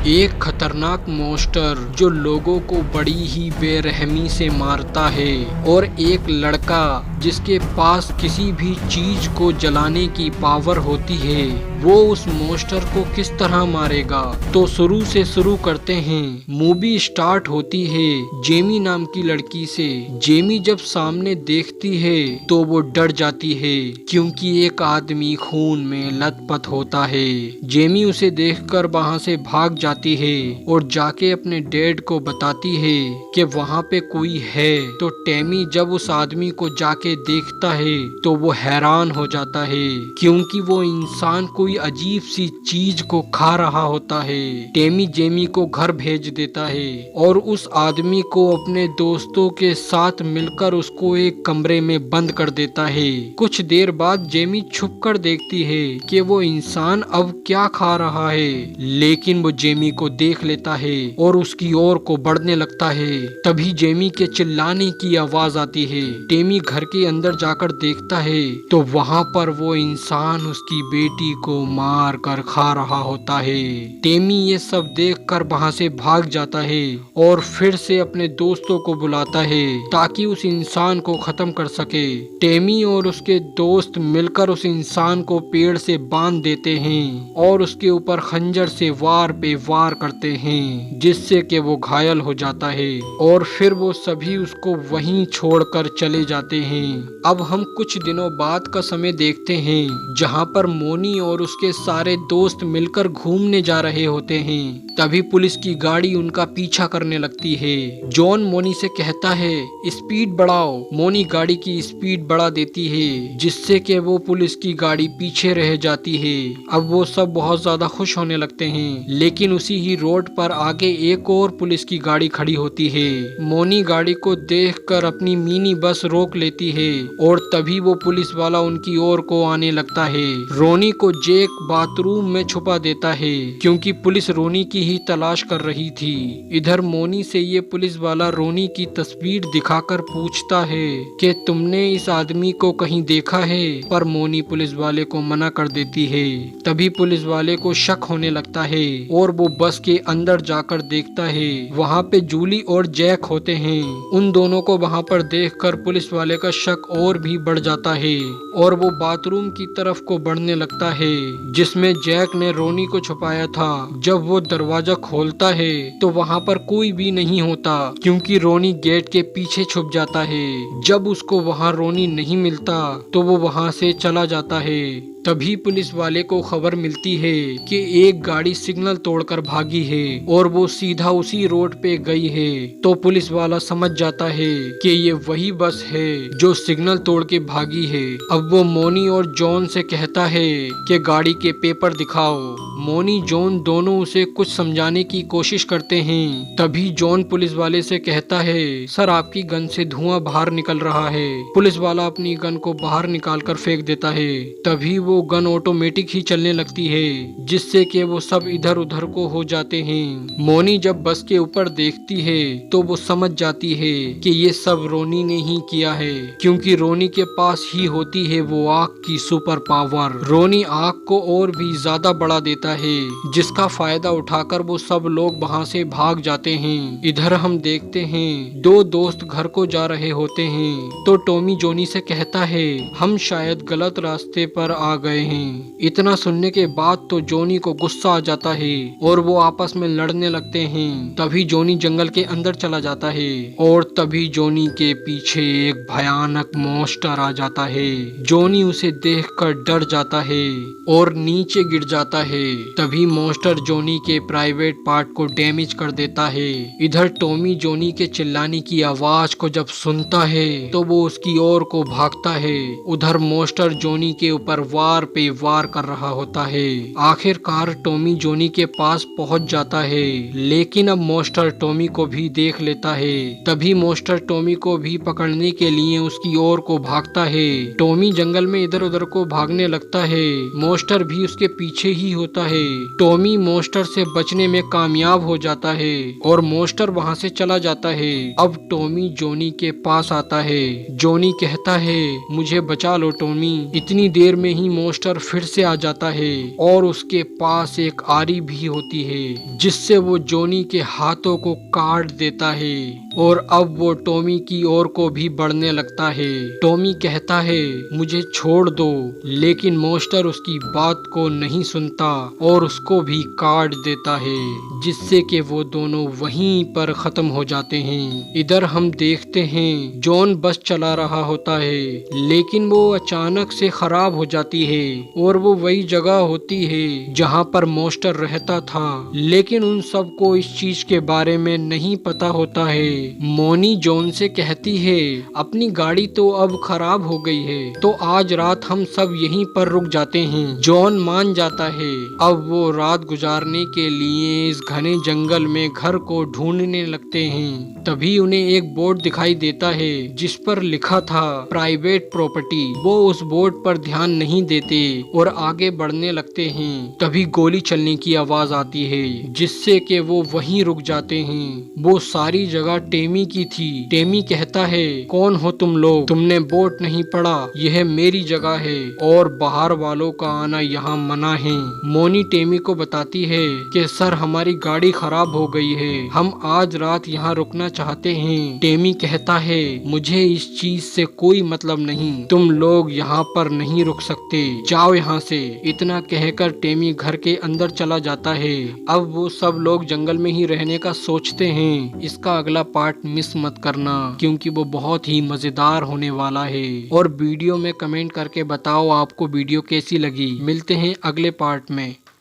एक खतरनाक मॉन्स्टर जो लोगों को बड़ी ही बेरहमी से मारता है, और एक लड़का जिसके पास किसी भी चीज को जलाने की पावर होती है, वो उस मॉन्स्टर को किस तरह मारेगा। तो शुरू से शुरू करते हैं। मूवी स्टार्ट होती है जेमी नाम की लड़की से। जेमी जब सामने देखती है तो वो डर जाती है, क्योंकि एक आदमी खून में लथपथ होता है। जेमी उसे देखकर वहां से भाग जाती है और जाके अपने डैड को बताती है कि वहां पे कोई है। तो टेमी जब उस आदमी को जाके देखता है तो वो हैरान हो जाता है, क्योंकि वो इंसान कोई अजीब सी चीज को खा रहा होता है। टेमी जेमी को घर भेज देता है और उस आदमी को अपने दोस्तों के साथ मिलकर उसको एक कमरे में बंद कर देता है। कुछ देर बाद जेमी छुप कर देखती है कि वो इंसान अब क्या खा रहा है, लेकिन वो जेमी को देख लेता है और उसकी ओर को बढ़ने लगता है। तभी जेमी के चिल्लाने की आवाज आती है। टेमी घर के अंदर जाकर देखता है तो वहाँ पर वो इंसान उसकी बेटी को मार कर खा रहा होता है। टेमी ये सब देखकर वहाँ से भाग जाता है और फिर से अपने दोस्तों को बुलाता है ताकि उस इंसान को खत्म कर सके। टेमी और उसके दोस्त मिलकर उस इंसान को पेड़ से बांध देते हैं और उसके ऊपर खंजर से वार पे वार करते हैं, जिससे कि वो घायल हो जाता है और फिर वो सभी उसको वहीं छोड़कर चले जाते हैं। अब हम कुछ दिनों बाद का समय देखते हैं, जहाँ पर मोनी और उसके सारे दोस्त मिलकर घूमने जा रहे होते हैं। तभी पुलिस की गाड़ी उनका पीछा करने लगती है। जॉन मोनी से कहता है स्पीड बढ़ाओ। मोनी गाड़ी की स्पीड बढ़ा देती है, जिससे कि वो पुलिस की गाड़ी पीछे रह जाती है। अब वो सब बहुत ज्यादा खुश होने लगते हैं, लेकिन उसी ही रोड पर आगे एक और पुलिस की गाड़ी खड़ी होती है। मोनी गाड़ी को देखकर अपनी मिनी बस रोक लेती है और तभी वो पुलिस वाला उनकी ओर को आने लगता है। रोनी को जैक बाथरूम में छुपा देता है, क्योंकि पुलिस रोनी की ही तलाश कर रही थी। इधर मोनी से ये पुलिस वाला रोनी की तस्वीर दिखाकर पूछता है कि तुमने इस आदमी को कहीं देखा है, पर मोनी पुलिस वाले को मना कर देती है। तभी पुलिस वाले को शक होने लगता है और वो बस के अंदर जाकर देखता है। वहाँ पे जूली और जैक होते हैं। उन दोनों को वहाँ पर देखकर पुलिस वाले का शक और भी बढ़ जाता है और वो बाथरूम की तरफ को बढ़ने लगता है, जिसमें जैक ने रोनी को छुपाया था। जब वो दरवाजा खोलता है तो वहाँ पर कोई भी नहीं होता, क्योंकि रोनी गेट के पीछे छुप जाता है। जब उसको वहाँ रोनी नहीं मिलता तो वो वहाँ से चला जाता है। तभी पुलिस वाले को खबर मिलती है कि एक गाड़ी सिग्नल तोड़कर भागी है और वो सीधा उसी रोड पे गई है। तो पुलिस वाला समझ जाता है कि ये वही बस है जो सिग्नल तोड़ के भागी है। अब वो मोनी और जॉन से कहता है कि गाड़ी के पेपर दिखाओ। मोनी जॉन दोनों उसे कुछ समझाने की कोशिश करते हैं। तभी जॉन पुलिस वाले से कहता है सर, आपकी गन से धुआं बाहर निकल रहा है। पुलिस वाला अपनी गन को बाहर निकाल कर फेंक देता है। तभी वो गन ऑटोमेटिक ही चलने लगती है, जिससे कि वो सब इधर उधर को हो जाते हैं। मोनी जब बस के ऊपर देखती है तो वो समझ जाती है कि ये सब रोनी ने ही किया है, क्योंकि रोनी के पास ही होती है वो आग की सुपर पावर। रोनी आग को और भी ज्यादा बढ़ा देता है, जिसका फायदा उठाकर वो सब लोग वहाँ से भाग जाते हैं। इधर हम देखते हैं दो दोस्त घर को जा रहे होते हैं। तो टॉमी जोनी से कहता है हम शायद गलत रास्ते पर आ गए हैं। इतना सुनने के बाद तो जोनी को गुस्सा आ जाता है और वो आपस में लड़ने लगते हैं। तभी जोनी जंगल के अंदर चला जाता है और तभी जोनी के पीछे एक भयानक मॉन्स्टर आ जाता है। जोनी उसे देखकर डर जाता है और नीचे गिर जाता है। तभी मॉन्स्टर जोनी के प्राइवेट पार्ट को डैमेज कर देता है। इधर टॉमी जोनी के चिल्लाने की आवाज को जब सुनता है तो वो उसकी ओर को भागता है। उधर मॉन्स्टर जोनी के ऊपर वार पे वार कर रहा होता है। आखिरकार टॉमी जोनी के पास पहुंच जाता है, लेकिन अब मॉन्स्टर टॉमी को भी देख लेता है। तभी मॉन्स्टर टॉमी को भी पकड़ने के लिए उसकी ओर को भागता है। टॉमी जंगल में इधर उधर को भागने लगता है। मॉन्स्टर भी उसके पीछे ही होता है। टॉमी मॉन्स्टर से बचने में कामयाब हो जाता है और मॉन्स्टर वहां से चला जाता है। अब टॉमी जोनी के पास आता है। जोनी कहता है मुझे बचा लो टॉमी, इतनी देर में ही मॉन्स्टर फिर से आ जाता है और उसके पास एक आरी भी होती है जिससे वो जॉनी के हाथों को काट देता है और अब वो टॉमी की ओर को भी बढ़ने लगता है। टॉमी कहता है मुझे छोड़ दो, लेकिन मॉन्स्टर उसकी बात को नहीं सुनता और उसको भी काट देता है जिससे कि वो दोनों वहीं पर खत्म हो जाते हैं। इधर हम देखते हैं जॉन बस चला रहा होता है लेकिन वो अचानक से खराब हो जाती है और वो वही जगह होती है जहाँ पर मॉन्स्टर रहता था, लेकिन उन सबको इस चीज के बारे में नहीं पता होता है। मोनी जॉन से कहती है अपनी गाड़ी तो अब खराब हो गई है तो आज रात हम सब यहीं पर रुक जाते हैं। जॉन मान जाता है। अब वो रात गुजारने के लिए इस घने जंगल में घर को ढूंढने लगते हैं। तभी उन्हें एक बोर्ड दिखाई देता है जिस पर लिखा था प्राइवेट प्रॉपर्टी। वो उस बोर्ड पर ध्यान नहीं देते और आगे बढ़ने लगते हैं। तभी गोली चलने की आवाज आती है जिससे कि वो वहीं रुक जाते हैं। वो सारी जगह टेमी की थी। टेमी कहता है कौन हो तुम लोग, तुमने बोर्ड नहीं पढ़ा, यह मेरी जगह है और बाहर वालों का आना यहाँ मना है। मोनी टेमी को बताती है कि सर हमारी गाड़ी खराब हो गई है, हम आज रात यहाँ रुकना चाहते हैं। टेमी कहता है मुझे इस चीज से कोई मतलब नहीं, तुम लोग यहाँ पर नहीं रुक सकते, जाओ यहाँ से। इतना कहकर टेमी घर के अंदर चला जाता है। अब वो सब लोग जंगल में ही रहने का सोचते हैं। इसका अगला पार्ट मिस मत करना क्योंकि वो बहुत ही मजेदार होने वाला है। और वीडियो में कमेंट करके बताओ आपको वीडियो कैसी लगी। मिलते हैं अगले पार्ट में।